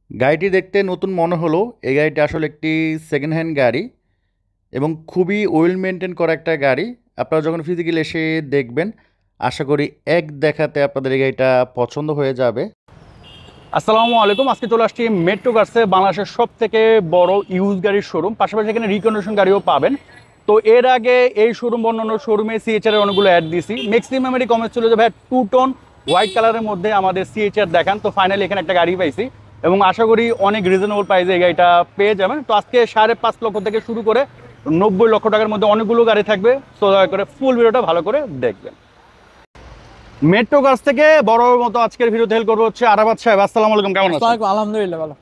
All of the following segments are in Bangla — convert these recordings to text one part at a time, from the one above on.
গাড়িটি দেখতে নতুন মনে হলো এই গাড়িটি আসলে একটি সেকেন্ড হ্যান্ড গাড়ি এবং খুবই ওয়েল মেনটেন করা একটা গাড়ি। আপনারা যখন ফিজিক্যালি এসে দেখবেন আশা করি এক দেখাতে আপনাদের এই গাড়িটা পছন্দ হয়ে যাবে। আসসালামু আলাইকুম। আজকে চলে আসছি মেট্রো কার্সে, বাংলাদেশের সব থেকে বড় ইউজ গাড়ির শোরুম, পাশাপাশি এখানে রিকন্ডিশন গাড়িও পাবেন। তো এর আগে এই শোরুম অন্যান্য শোরুমে সিএচআর এর অনেকগুলো অ্যাড দিছি, ম্যাক্সিমামেরই কমেন্ট ছিল যে ভাই টু টোন হোয়াইট কালারের মধ্যে আমাদের সিএচআর দেখান। তো ফাইনালি এখানে একটা গাড়ি পাইছি এবং আশা করি অনেক রিজনেবল প্রাইসে এই গাড়িটা পেয়ে যাবেন। তো আজকে 5.5 লক্ষ থেকে শুরু করে 90 লক্ষ টাকার মধ্যে অনেকগুলো গাড়ি থাকবে। সো দয়া করে ফুল ভিডিওটা ভালো করে দেখবেন। মেট্রো কার্স থেকে বড় মতো আজকের ভিডিওতে হেল্প করবো হচ্ছে আরাফাত সাহেব। আসসালামু আলাইকুম, কেমন আছেন? আলহামদুলিল্লাহ ভালো।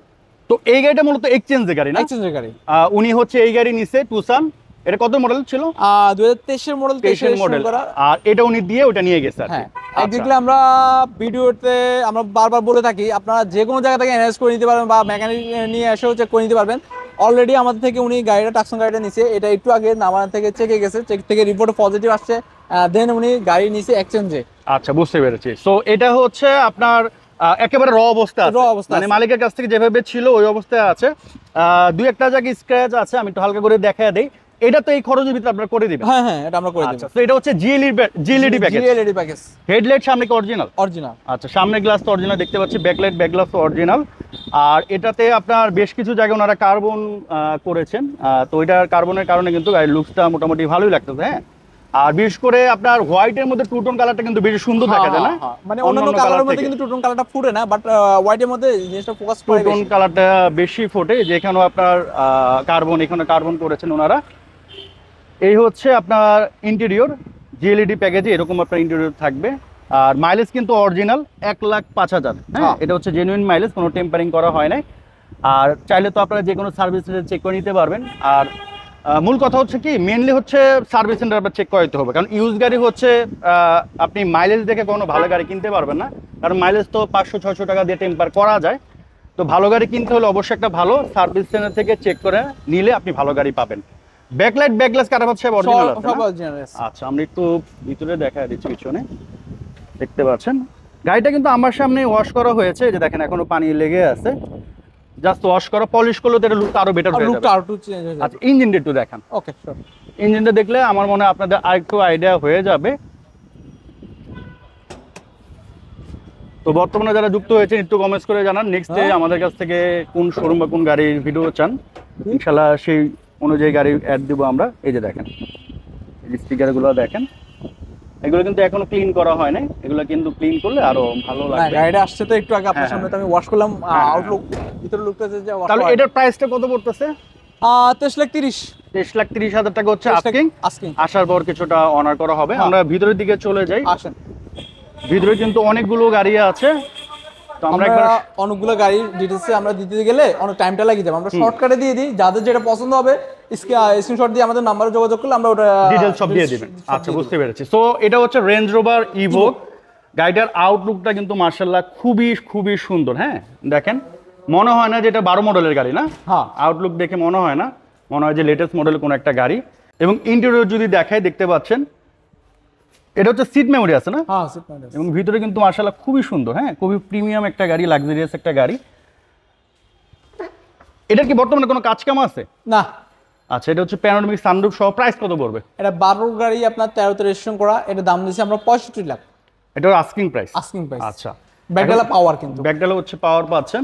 তো এই গাড়িটা মূলত এক্সচেঞ্জের গাড়ি না? এক্সচেঞ্জের গাড়ি। উনি হচ্ছে এই গাড়ি নিছে টুসান। এটা কত মডেল ছিল? 2023 এর মডেল, 23 এর মডেল। আর এটা উনি দিয়ে ওটা নিয়ে গেছে আর কি। হ্যাঁ, এক্স্যাক্টলি আমরা ভিডিওতে আমরা বারবার বলে থাকি আপনারা যে কোনো জায়গা থেকে এনএস করে নিতে পারবেন বা মেকানিক নিয়ে এসেও চেক করে নিতে পারবেন। অলরেডি আমাদের থেকে উনি গাড়িটা টাকসন গাড়িটা নিছে, এটা একটু আগে নামানা থেকে চেকে গেছে, চেক থেকে রিপোর্ট পজিটিভ আসছে, দেন উনি গাড়ি নিছে এক্সচেঞ্জে। আচ্ছা, বুঝতে পেরেছি। সো এটা হচ্ছে আপনার একেবারে র অবস্থা আছে, মানে মালিকের কাছ থেকে যেভাবে ছিল ওই অবস্থায় আছে। দুই একটা জায়গায় স্ক্র্যাচ আছে, আমি একটু হালকা করে দেখায় দেই। এটা তো এই খরচের ভিতরে আপনারা করে দিবেন? হ্যাঁ হ্যাঁ, এটা আমরা করে দেব। আচ্ছা, তো এটা হচ্ছে জিএলইডি প্যাকেজ। হেডলাইট সামনে কি অরিজিনাল? অরিজিনাল। আচ্ছা, সামনের গ্লাস তো অরিজিনাল দেখতে পাচ্ছি, ব্যাকলাইট ব্যাক গ্লাস তো অরিজিনাল। আর এটাতে আপনার বেশ কিছু জায়গায় ওনারা কার্বন করেছেন। তো এটার কার্বনের কারণে কিন্তু গাড়ির লুকসটা মোটামুটি ভালোই লাগতেছে। হ্যাঁ, আর বিশেষ করে আপনার হোয়াইটের মধ্যে টু টোন কালারটা কিন্তু বেশি সুন্দর দেখা যায় না? মানে অন্যান্য কালারের মধ্যে কিন্তু টু টোন কালারটা ফুটে না, বাট হোয়াইটের মধ্যে জিনিসটা ফোকাস করে, টু টোন কালারটা বেশি ফোটে। যেখানেও আপনার কার্বন, এখানে কার্বন করেছেন ওনারা। এই হচ্ছে আপনার ইন্টেরিয়র জিএলইডি প্যাকেজে এরকম আপনার ইন্টেরিয়র থাকবে। আর মাইলেজ কিন্তু অরিজিনাল 1,05,000। হ্যাঁ, এটা হচ্ছে জেনুইন মাইলেজ, কোনো টেম্পারিং করা হয় নাই। আর চাইলে তো আপনারা যে কোনো সার্ভিস সেন্টার চেক করে নিতে পারবেন। আর মূল কথা হচ্ছে কি, মেনলি হচ্ছে সার্ভিস সেন্টার আপনার চেক করে দিতে হবে, কারণ ইউজ গাড়ি হচ্ছে আপনি মাইলেজ দেখে কোনো ভালো গাড়ি কিনতে পারবেন না, কারণ মাইলেজ তো 500-600 টাকা দিয়ে টেম্পার করা যায়। তো ভালো গাড়ি কিনতে হলে অবশ্যই একটা ভালো সার্ভিস সেন্টার থেকে চেক করে নিলে আপনি ভালো গাড়ি পাবেন। ব্যাকলাইট ব্যাকগ্লাস কাটা হচ্ছে অরিজিনাল আছে? সব অরিজিনাল আছে। আচ্ছা, আমরা একটু ভিতরে দেখায় দিচ্ছি। পিছনে দেখতে পাচ্ছেন গাড়িটা কিন্তু আমার সামনে ওয়াশ করা হয়েছে, যে দেখেন এখনো পানি লেগে আছে। জাস্ট ওয়াশ করা, পলিশ করলে তো এটা লুকটা আরো বেটার হয়ে যাবে। লুকটা আরো চেঞ্জ হয়ে যাবে। আচ্ছা, ইঞ্জিনটা একটু দেখান। ওকে, শিওর। ইঞ্জিনটা দেখলে আমার মনে হয় আপনাদের আরেকটু আইডিয়া হয়ে যাবে। তো বর্তমানে যারা যুক্ত হয়েছেন একটু কমেন্টস করে জানান নেক্সট ডে আমাদের কাছ থেকে কোন শোরুম বা কোন গাড়ির ভিডিও চান, ইনশাআল্লাহ সেই অনুযায়ী গাড়ি অ্যাড দিব আমরা। এই যে দেখেন, এই স্টিকারগুলো দেখেন, এগুলো কিন্তু এখনো ক্লিন করা হয় না, এগুলো কিন্তু ক্লিন করলে আরো ভালো লাগবে। গাড়িটা আসছে তো একটু আগে আপনার সামনে, তো আমি ওয়াশ করলাম। আউটলুক ভিতরে লুকটা যে ওয়াশ। তাহলে এটার প্রাইসটা কত পড়তেছে? 23,30,000। 23,30,000 টাকা হচ্ছে আস্কিং। আস্কিং আসার পর কিছুটা অনার করা হবে। আমরা ভিতরের দিকে চলে যাই। আসেন। ভিতরে কিন্তু অনেকগুলো গাড়ি আছে, তো আমরা একবার অনেকগুলো গাড়ির ডিটেইলসে আমরা দিতে গেলে অনেক টাইমটা লাগিয়ে যাবে। আমরা শর্টকাটে দিয়ে দিই, যাদের যেটা পছন্দ হবে স্ক্রিনশট দিয়ে আমাদের নাম্বারে যোগাযোগ করলে আমরা ওটা ডিটেইলস সব দিয়ে দিবেন। আচ্ছা, বুঝতে পেরেছি। সো এটা হচ্ছে রেঞ্জ রোভার ইভোক। গাড়িটার আউটলুকটা কিন্তু মাশাআল্লাহ খুবই খুবই সুন্দর। হ্যাঁ, দেখেন, মনে হয় না যে এটা 12 মডেলের গাড়ি না? হ্যাঁ, আউটলুক দেখে মনে হয় না, মনে হয় যে লেটেস্ট মডেলের কোনো একটা গাড়ি। এবং ইন্টেরিয়র যদি দেখায় দেখতে পাচ্ছেন এটা হচ্ছে সিট মেমোরি আছে না? হ্যাঁ, সিট মেমোরি। এবং ভিতরে কিন্তু মাশাআল্লাহ খুবই সুন্দর। হ্যাঁ, খুবই প্রিমিয়াম একটা গাড়ি, লাক্সারিয়াস একটা গাড়ি। এটার কি বর্তমানে কোনো কাজ কাম আছে? না। আচ্ছা, এটা হচ্ছে প্যানোরামিক সানরুফ সহ। প্রাইস কত পড়বে? এটা 12 গাড়ি আপনার 13তে রেজিস্ট্রেশন করা, এটা দাম দিয়েছি আমরা 65 লাখ। এটা আস্কিং প্রাইস? Asking price. আচ্ছা, ব্যাকডালা পাওয়ার, কিন্তু ব্যাকডালা হচ্ছে পাওয়ার পাচ্ছেন।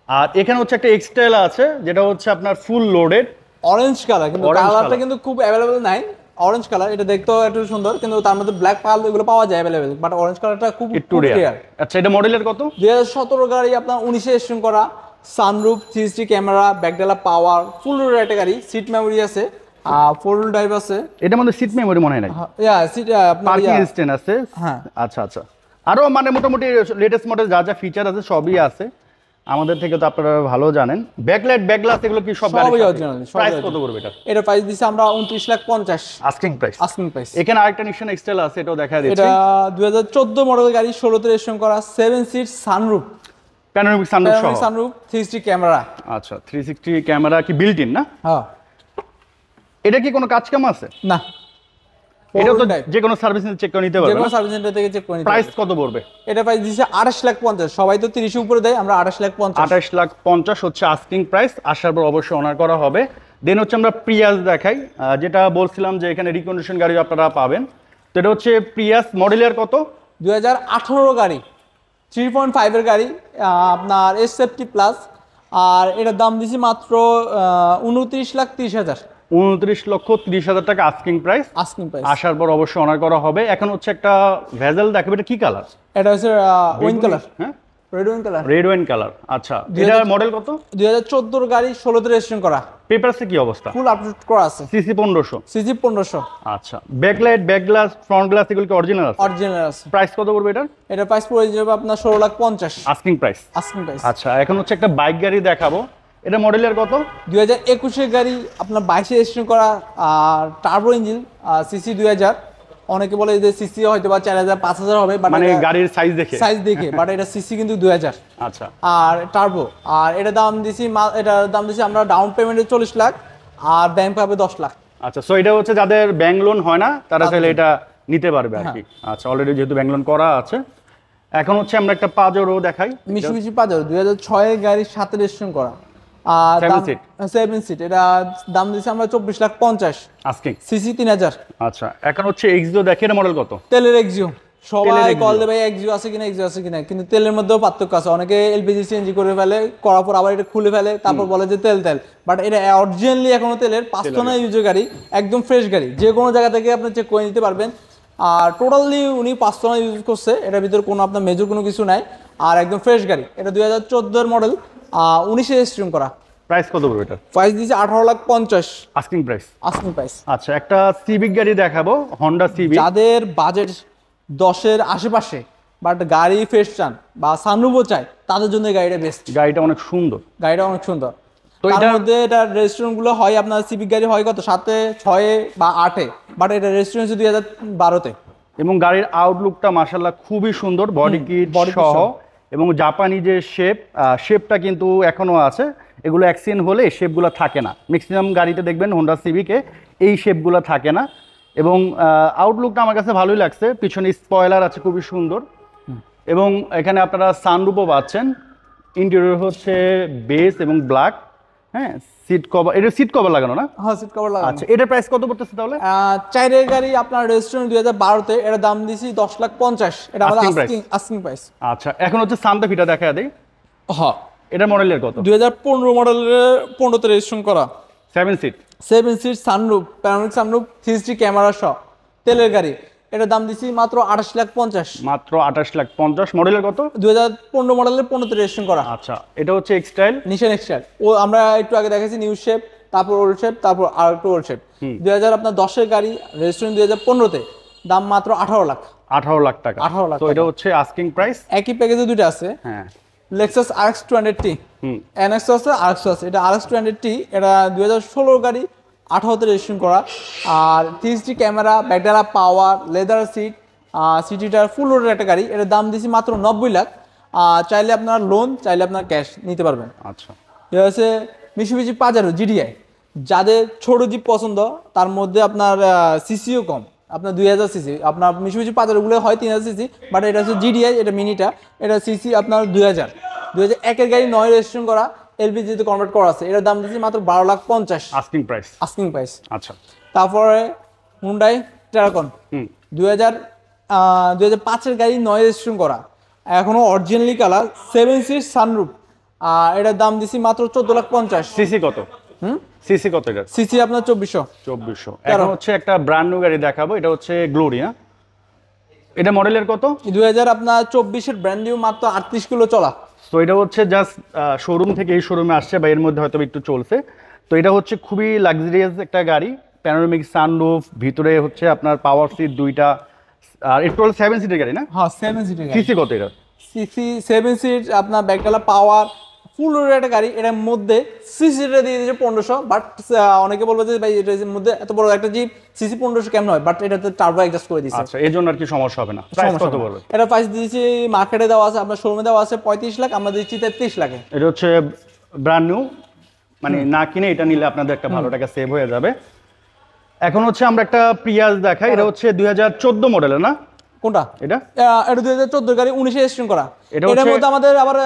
আর এখানে হচ্ছে একটা এক্সটাইল আছে, যেটা হচ্ছে আপনার ফুল লোডেড অরেঞ্জ কালার, কিন্তু কালারটা কিন্তু খুব অ্যাভেলেবল নাই। অরেঞ্জ কালার, এটা দেখতেও একটু সুন্দর, কিন্তু তার মধ্যে ব্ল্যাক কালার এগুলো পাওয়া যায় অ্যাভেলেবল, বাট অরেঞ্জ কালারটা খুব একটু রেয়ার। আচ্ছা, এটা মডেলের কত? 2017 গাড়ি, আপনার 19 রেজিস্ট্রেশন করা, সানরুফ, 360 ক্যামেরা, ব্যাকডালা পাওয়ার, ফুল লোডেড একটা গাড়ি, সিট মেমোরি আছে, ফোর হুইল ড্রাইভ আছে। এটার মধ্যে সিট মেমোরি মনে হয় না? ইয়া, সিট পার্কিং অ্যাসিস্ট্যান্ট আছে। হ্যাঁ, আচ্ছা আচ্ছা, আরো মানে মোটামুটি লেটেস্ট মডেল যা যা ফিচার আছে সবই আছে, আমাদের থেকে তো আপনারা ভালো জানেন। ব্যাকলাইট ব্যাকগ্লাস এগুলো কি সব গাড়ি অরিজিনাল? প্রাইস কত করবে এটা? এটা প্রাইস দিছি আমরা 29,50,000 আস্কিং প্রাইস। Asking price. এখানে আরেকটা নিশান এক্সটেল আছে, এটাও দেখা দিচ্ছি। এটা 2014 মডেলের গাড়ি, 16তে রেজিস্ট্রেশন করা, 7 সিট, সানরুফ, প্যানোরামিক সানরুফ সহ। Sunroof, 360 camera. আচ্ছা, 360 ক্যামেরা কি বিল্ট ইন না? হ্যাঁ। এটা কি কোনো কাজ কাম আছে? না। এটা তো type। যে কোনো সার্ভিস চেক করে নিতে যে পারবে কোনো সার্ভিস সেন্টার থেকে চেক করে নিতে প্রাইস পারবেন। কত পড়বে এটা প্রাইস দিচ্ছে 28,50,000, সবাই তো 30 উপরে দেয়, আমরা 28,50,000। 28,50,000 হচ্ছে আস্কিং প্রাইস, আসার পর অবশ্যই অনার করা হবে। দেন হচ্ছে আমরা প্রিয়াস দেখাই, যেটা বলছিলাম যে এখানে রিকন্ডিশন গাড়ি আপনারা পাবেন। তো এটা হচ্ছে প্রিয়াস মডেলের কত? 2018 গাড়ি, 3.5 এর গাড়ি, আপনার এসএফটি প্লাস। আর এটার দাম দিছি মাত্র 29,30,000 29,30,000 টাকা আস্কিং প্রাইস। Asking price. আসার পর অবশ্যই অনার করা হবে। এখন হচ্ছে একটা ভেজেল দেখাবে, এটা কি কালার? এটা হচ্ছে ওয়াইন কালার, হ্যাঁ, red wine colour. Red wine colour. আচ্ছা, এটা মডেল কত? 2014 গাড়ি, 16তে রেজিস্ট্রেশন করা, পেপারসে কি অবস্থা? ফুল আপডেট করা আছে, সিসি 1500। সিজি 1500 আচ্ছা, backlight, back glass, front glass এগুলো কি অরিজিনাল আছে? অরিজিনাল আছে। প্রাইস কত পড়বে এটার? এটা প্রাইস পড়ে যাবে আপনার 16,50,000 আস্কিং প্রাইস। Asking price. আচ্ছা, এখন হচ্ছে একটা বাইক গাড়ি দেখাবো, এটা মডেলের কত? 2021 গাড়ি, আপনার 22-এ রেজিস্ট্রেশন করা, আর টার্বো ইঞ্জিন, সিসি 2000। অনেকে বলে যে সিসি হয়তো বা 4,000 5,000 হবে, বাট মানে গাড়ির সাইজ দেখে সাইজ দেখে, বাট এটা সিসি কিন্তু 2000। আচ্ছা, আর টার্বো, আর এটার দাম দিছি আমরা ডাউন পেমেন্টে 40 লাখ, আর ব্যাংক পাবে 10 লাখ। আচ্ছা। সো এটা হচ্ছে যাদের ব্যাংক লোন হয় না তারা চাইলে এটা নিতে পারবে আর কি। আচ্ছা, অলরেডি যেহেতু ব্যাংক লোন করা আছে। এখন হচ্ছে আমরা একটা পাজেরো দেখাই, মিশুবিশি পাজেরো 2006 এর গাড়ির সাথে রেজিস্ট্রেশন করা, আর 7 সিট। এটা দাম দিছি আমরা 24,50,000 আস্কিং, সিসি 3000। আচ্ছা, এখন হচ্ছে এক্সিও দেখি, এটা মডেল কত? তেলের এক্সিও, সবাই তেলের কল Exio। দেবে এক্সিও আছে কিনা, এক্সিও আছে কিনা, কিন্তু তেলের মধ্যেও পার্থক্য আছে। অনেকে এলপিজি সিএনজি করে ফেলে, করার পর আবার এটা খুলে ফেলে, তারপর বলে যে তেল, বাট এটা অরিজিনালি এখনো তেলের 5 টনের ইউজের গাড়ি, একদম ফ্রেশ গাড়ি, যে কোনো জায়গা থেকে আপনি চেক করে নিতে পারবেন। আর টোটালি উনি 5 টনের ইউজ করছে, এটার ভিতরে কোনো আপনার মেজর কোনো কিছু নাই, আর একদম ফ্রেশ গাড়ি। এটা 2014 এর মডেল, 19-এ রেজিস্ট্রেশন করা। প্রাইস কত পড়বে এটা? প্রাইস দিয়েছে 18,50,000 আস্কিং প্রাইস। Asking price. আচ্ছা, একটা সিভিক গাড়ি দেখাবো, হন্ডা সিভিক। যাদের বাজেট 10-এর আশেপাশে বাট গাড়ি ফ্রেশ চান বা সানরুফও চাই, তাদের জন্য এই গাড়িটা বেস্ট। গাড়িটা অনেক সুন্দর। গাড়িটা অনেক সুন্দর। তো তার এটা- মধ্যে এটা রেস্টুরেন্ট গুলো হয় আপনার সিভিক গাড়ি হয় কত 7-এ, 6-এ বা 8-এ, বাট এটা রেস্টুরেন্ট 2012-তে। এবং গাড়ির আউটলুকটা মাশাআল্লাহ খুবই সুন্দর, বডি কিট body kit সহ। সহ। এবং জাপানি যে শেপটা কিন্তু এখনো আছে, এগুলো অ্যাক্সিডেন্ট হলে শেপগুলো থাকে না। ম্যাক্সিমাম গাড়িতে দেখবেন হোন্ডা সিভিকে এই শেপগুলো থাকে না। এবং আউটলুকটা আমার কাছে ভালোই লাগছে, পিছনে স্পয়লার আছে খুবই সুন্দর। এবং এখানে আপনারা সানরুফও পাচ্ছেন। ইন্টেরিয়র হচ্ছে বেস এবং ব্ল্যাক। হ্যাঁ, সিট কভার, এটা সিট কভার লাগানো না? হ্যাঁ, সিট কভার লাগানো। আচ্ছা, এটার প্রাইস কত পড়তেছে তাহলে? 4-এর গাড়ি আপনার রেস্টুরেন্ট 2012-তে, এটা দাম দিছি 10,50,000। এটা আমাদের Asking price। Asking price. আচ্ছা, এখন হচ্ছে সান্তা ফিটা দেখা দেই, হ্যাঁ, এটা মডেলের কত? 2015 মডেলের, 15-তে রেজিস্ট্রেশন করা, 7 seat, 7 seat, sunroof, panoramic sunroof, 360 camera সহ, তেলের গাড়ি। এটা দাম দিছি মাত্র 28,50,000। মাত্র 28,50,000। মডেলের কত? 2015 মডেলের, 15-তে রেজিস্ট্রেশন করা, আচ্ছা, এটা হচ্ছে এক্সটাইল। নিশান এক্সটাইল। ও আমরা একটু আগে দেখাইছি নিউ শেপ, তারপর ওল্ড শেপ, তারপর আর একটু ওল্ড শেপ। 2010-এর গাড়ি, রেজিস্ট্রেশন 2015-তে, দাম মাত্র 18 লাখ। 18 লাখ টাকা। 18 লাখ তো এটা টাকা। হচ্ছে আস্কিং প্রাইস। একই প্যাকেজে দুটো আছে, হ্যাঁ, লেক্সাস RX 200T, NX আছে, RX আছে। এটা RX 200T, এটা 2016 গাড়ি, 18-তে রেজিস্ট্রেশন করা, আর 360 ক্যামেরা, ব্যাকডালা পাওয়ার, লেদার সিট, সিটিটার ফুল রোডের একটা গাড়ি। এটার দাম দিছি মাত্র 90 লাখ। চাইলে আপনার লোন, চাইলে আপনার ক্যাশ নিতে পারবেন। আচ্ছা, এটা হচ্ছে মিশুবিশি পাজারো GDI। যাদের ছোট জিপ পছন্দ, তার মধ্যে আপনার সিসিও কম, আপনার 2000 সিসি। আপনার মিশুবিশি পাজারোগুলো হয় 3000 সিসি, বাট এটা হচ্ছে GDI, এটা মিনিটা, এটা সিসি আপনার 2001-এর গাড়ি, 9 রেজিস্ট্রেশন করা, এলপিজিতে কনভার্ট করা আছে। এটার দাম দিচ্ছি মাত্র 12,50,000 আস্কিং প্রাইস। Asking price. আচ্ছা, তারপরে হুন্ডাই টেরাকন, 2005-এর গাড়ি, 9 রেজিস্ট্রেশন করা, এখনো অরিজিনালি কালার, 7 সিট, সানরুফ। এটার দাম দিছি মাত্র 14,50,000। সিসি কত? সিসি কত এটা? সিসি আপনার 2400। 2400। এখন হচ্ছে একটা ব্র্যান্ড নিউ গাড়ি দেখাবো, এটা হচ্ছে গ্লোরি। হ্যাঁ, এটা মডেলের কত? 2024-এর ব্র্যান্ড নিউ, মাত্র 38 কিলো চলা। তো এটা হচ্ছে জাস্ট শোরুম থেকে এই শোরুমে আসছে, বা এর মধ্যে হয়তো একটু চলছে। তো এটা হচ্ছে খুবই লাক্সারিয়াস একটা গাড়ি, প্যানোরামিক সানরুফ, ভিতরে হচ্ছে আপনার পাওয়ার সিট দুইটা, আর এটা হলো 7 সিটের গাড়ি না? হ্যাঁ, 7 সিটের গাড়ি। সিসি কত এটা? সিসি 7 সিট, আপনার ব্যাকডালা পাওয়ার, ফুল রোডের একটা গাড়ি। এটার মধ্যে সিসিটা দিয়ে দিয়েছে 1500, বাট অনেকে বলবে যে ভাই এটার মধ্যে এত বড় একটা জিপ সিসি 1500 কেমন হয়, বাট এটাতে টার্বো অ্যাডজাস্ট করে দিয়েছে। আচ্ছা, এর জন্য আর কি সমস্যা হবে না। প্রাইস কত পড়বে? এটা প্রাইস দিয়েছি মার্কেটে দেওয়া আছে, আপনার শোরুমে দেওয়া আছে 35 লাখ, আমরা দিচ্ছি 33 লাখে। এটা হচ্ছে ব্র্যান্ড নিউ, মানে না কিনে এটা নিলে আপনাদের একটা ভালো টাকা সেভ হয়ে যাবে। এখন হচ্ছে আমরা একটা প্রিয়াস দেখাই, এটা হচ্ছে 2014 মডেলের না? কোনটা এটা এটা 2014 গাড়ি 19 রেজিস্ট্রেশন করা। এটা এটার হচ্ছে- মধ্যে আমাদের আবার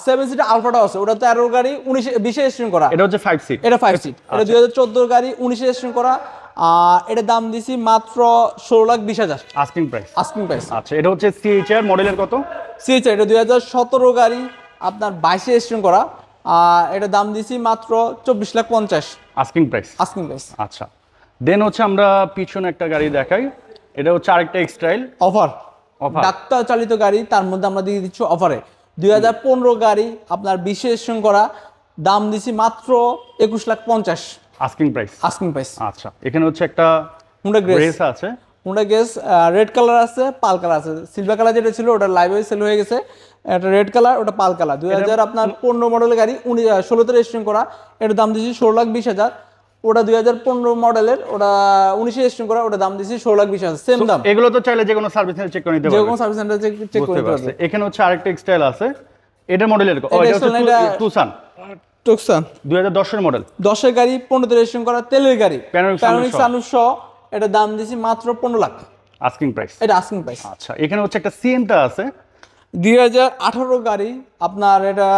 7 সিট আলফাটা আছে, ওটা 13 গাড়ি 19 20 রেজিস্ট্রেশন করা। এটা হচ্ছে 5 সিট। এটা 5 সিট, এটা 2014 গাড়ি 19 রেজিস্ট্রেশন করা। এটার দাম দিছি মাত্র 16,20,000 আস্কিং প্রাইস। Asking price. আচ্ছা, এটা হচ্ছে সিএইচআর মডেলের কত? সিএইচআর এটা 2017 গাড়ি আপনার 22 রেজিস্ট্রেশন করা। এটা দাম দিছি মাত্র 24,50,000 আস্কিং প্রাইস। Asking price. আচ্ছা, দেন হচ্ছে আমরা পিছনে একটা গাড়ি দেখাই, এটা হচ্ছে আরেকটা এক্সটাইল অফার Offer। ডাক্তার চালিত গাড়ি, তার মধ্যে আমরা দিয়ে দিচ্ছি অফারে 2015 গাড়ি আপনার 20 রেজিস্ট্রেশন করা, দাম দিছি মাত্র 21,50,000 আস্কিং প্রাইস। Asking price. আচ্ছা, এখানে হচ্ছে একটা হুন্ডা গ্রেস গ্রেস আছে, হুন্ডা গ্রেস রেড কালার আছে, পাল কালার আছে। সিলভার কালার যেটা ছিল ওটা লাইভে সেল হয়ে গেছে, এটা রেড কালার, ওটা পাল কালার। 2000 আপনার 15 মডেলের গাড়ি 16তে রেজিস্ট্রেশন করা, এটার দাম দিছি 16,20,000। ওটা 2015 মডেলের, ওটা 19 রেজিস্ট্রেশন করা, ওটা দাম দিছি 16,20,000, সেম দাম। এগুলো তো চাইলে যে কোনো সার্ভিস সেন্টার চেক করে নিতে যে পারবে। কোনো সার্ভিস সেন্টার চেক করে বুঝতে নিতে পারছি। পারবে। এখানে হচ্ছে আরেকটা এক্সটাইল আছে, এটা মডেলের এটা এটা- টুসান টুকসান 2010 এর মডেল। 10 এর গাড়ি 15তে রেজিস্ট্রেশন করা, তেলের গাড়ি, Panoramic প্যানোরামিক sunroof সানরুফ সহ, এটা দাম দিছি মাত্র 15 লাখ। Asking price. এটা আস্কিং প্রাইস। আচ্ছা, এখানে হচ্ছে একটা সিএনটা আছে 2018 গাড়ি আপনার, এটা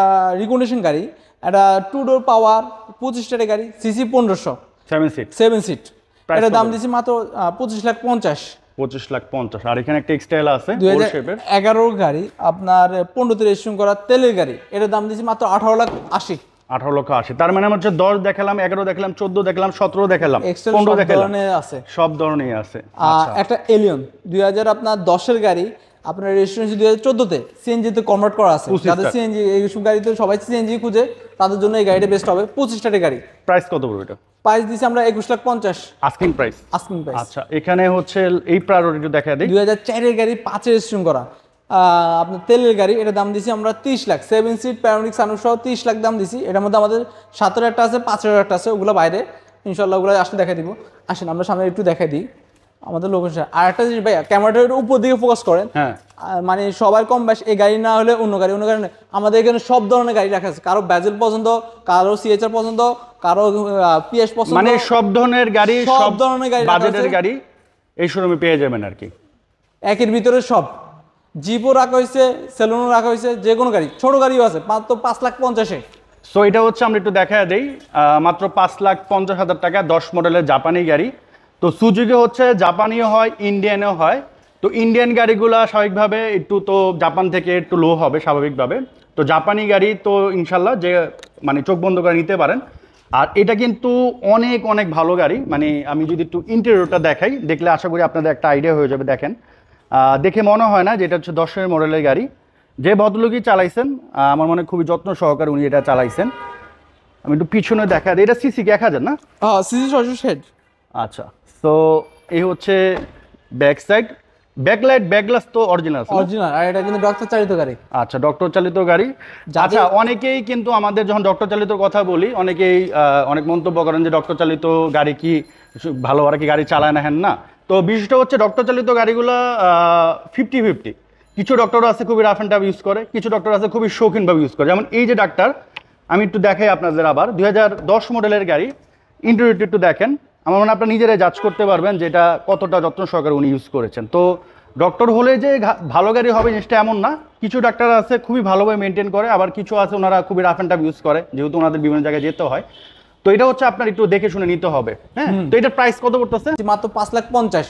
রিকন্ডিশন গাড়ি, এটা 2 ডোর পাওয়ার 25 গাড়ি, সিসি 1500, 7 সিট, 7 সিট। Price এটা দাম কত? দিছি মাত্র 25,50,000। 25,50,000। আর এখানে একটা এক্সটাইল আছে গোল শেপের, 2011 গাড়ি আপনার 15তে রেজিস্ট্রেশন করা, তেলের গাড়ি, এটার দাম দিছি মাত্র 18,80,000। 18,80,000। তার মানে আমার হচ্ছে 10 দেখালাম, 11 দেখালাম, 14 দেখালাম, 17 দেখালাম, এক্সেল 15 সব দেখালাম, ধরনের আছে। সব ধরনেরই আছে। আচ্ছা, একটা এলিয়ন 2000 আপনার 10-এর গাড়ি, আপনার রেজিস্ট্রেশন 2014-তে সিএনজি তে কনভার্ট করা আছে। 25 যাদের সিএনজি, এইসব গাড়িতে সবাই সিএনজি খুঁজে, তাদের জন্য এই গাড়িটা বেস্ট হবে। 25 গাড়ি প্রাইস কত পড়বে এটা? প্রাইস দিছি আমরা 21,50,000 আস্কিং প্রাইস। Asking price. আচ্ছা, এখানে হচ্ছে এই প্রায়োরিটি দেখা দেই, 2004-এর গাড়ি 5 রেজিস্ট্রেশন করা, আপনার তেলের গাড়ি, এটা দাম দিছি আমরা 30 লাখ, 7 সিট প্যানোরামিক সানরুফ সহ 30 লাখ দাম দিছি। এটার মধ্যে আমাদের 7-এর একটা আছে, 5-এর একটা আছে, ওগুলো বাইরে, ইনশাল্লাহ ওগুলো আসলে দেখাই দিব। আসেন আমরা সামনে একটু দেখাই দিই আমাদের লোকেশন। আর একটা জিনিস ভাইয়া, ক্যামেরাটা একটু উপর দিকে ফোকাস করেন। হ্যাঁ, মানে সবার কম বেশ, এই গাড়ি না হলে অন্য গাড়ি নয়। আমাদের এখানে সব ধরনের গাড়ি রাখা আছে, কারো ব্যাজেল পছন্দ, কারো সিএচআর পছন্দ, কারো পিএস পছন্দ, মানে সব ধরনের গাড়ি, সব সব ধরনের গাড়ি রাখা বাজেটের আছে। গাড়ি এই শোরুমে পেয়ে যাবেন আর কি। একের ভিতরে সব, জিপও রাখা হয়েছে, সেলুনও রাখা হয়েছে, যে কোনো গাড়ি, ছোট গাড়িও আছে মাত্র 5,50,000। সো এটা হচ্ছে আমরা একটু দেখা দেই, মাত্র 5,50,000 টাকা 10 মডেলের জাপানি গাড়ি। তো সুজুকি হচ্ছে জাপানিও হয়, ইন্ডিয়ানও হয়। তো ইন্ডিয়ান গাড়িগুলা স্বাভাবিকভাবে একটু তো জাপান থেকে একটু লো হবে স্বাভাবিকভাবে। তো জাপানি গাড়ি তো ইনশাল্লাহ যে মানে চোখ বন্ধ করে নিতে পারেন। আর এটা কিন্তু অনেক অনেক ভালো গাড়ি, মানে আমি যদি একটু ইন্টেরিয়রটা দেখাই, দেখলে আশা করি আপনাদের একটা আইডিয়া হয়ে যাবে। দেখেন, দেখে মনে হয় না যে এটা হচ্ছে 10 মডেলের গাড়ি। যে ভদ্রলোকই চালাইছেন, আমার মনে হয় খুবই যত্ন সহকারে উনি এটা চালাইছেন। আমি একটু পিছনে দেখা দিই, এটা সিসি 1000 না? সিসি 660। আচ্ছা, তো এই হচ্ছে ব্যাক সাইড, ব্যাকলাইট, ব্যাকগ্লাস তো অরিজিনাল আছে না? অরিজিনাল, আর এটা কিন্তু ডক্টর চালিত গাড়ি। আচ্ছা, ডক্টর চালিত গাড়ি। আচ্ছা, অনেকেই কিন্তু আমাদের যখন ডক্টর চালিত কথা বলি, অনেকেই অনেক মন্তব্য করেন যে ডক্টর চালিত গাড়ি কি ভালো, ওরা কি গাড়ি চালায় না, হ্যান না। তো বিষয়টা হচ্ছে ডক্টর চালিত গাড়িগুলো 50-50। কিছু ডক্টর আছে খুবই রাফ অ্যান্ড টাফ ইউজ করে, কিছু ডক্টর আছে খুবই শৌখিনভাবে ইউজ করে। যেমন এই যে ডাক্তার, আমি একটু দেখাই আপনাদের আবার 2010 মডেলের গাড়ি, ইন্টেরিয়রটা একটু দেখেন। আমার মনে হয় আপনারা নিজেরাই জাজ করতে পারবেন যে এটা কতটা যত্ন সহকারে উনি ইউজ করেছেন। তো ডক্টর হলে যে ভালো গাড়ি হবে জিনিসটা এমন না। কিছু ডাক্তার আছে খুবই ভালোভাবে মেনটেন করে, আবার কিছু আছে ওনারা খুবই রাফ অ্যান্ড টাফ ইউজ করে, যেহেতু ওনাদের বিভিন্ন জায়গায় যেতে হয়। তো এটা হচ্ছে আপনার একটু দেখে শুনে নিতে হবে। হ্যাঁ, তো এটার প্রাইস কত পড়তেছে? মাত্র 5,50,000।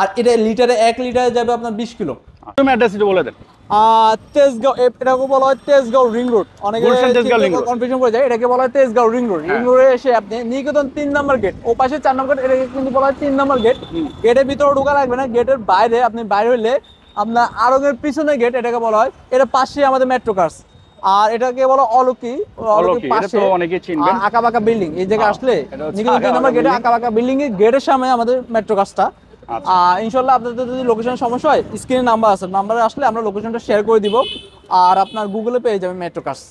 আর এটা লিটারে 1 লিটারে যাবে আপনার 20 কিলো। তুমি অ্যাড্রেস একটু বলে দেন। তেজগাঁও, এটাকে বলা হয় তেজগাঁও রিং রোড। অনেকে Gulshan Tejgaon ring road। Confusion করে যায়, এটাকে বলা হয় তেজগাঁও রিং রোড। রিং রোডে এসে আপনি নিকেতন 3 নম্বর গেট, ও পাশে 4 নম্বর গেট, এটাকে কিন্তু বলা হয় 3 নম্বর গেট। গেটের ভিতরে ঢোকা লাগবে না, গেটের বাইরে আপনি বাইরে হইলে আপনার আরঙের পিছনে গেট, এটাকে বলা হয়। এটা পাশে আমাদের মেট্রো কার্স। আর এটাকে বলা অলকি, অলকি, এটা পাশে তো অনেকেই চিনবেন। আঁকাবাঁকা বিল্ডিং, এই জায়গায় আসলে এটা হচ্ছে নিকেতন 3 নম্বর গেটে আঁকাবাঁকা বিল্ডিং এর গেটের সামনে আমাদের মেট্রো কার্সটা। ইনশাল্লাহ আপনাদের যদি লোকেশন সমস্যা হয়, স্ক্রিনে নাম্বার আছে, নাম্বারে আসলে আমরা লোকেশনটা শেয়ার করে দিব, আর আপনার গুগলে পেয়ে যাবেন মেট্রো কার্স।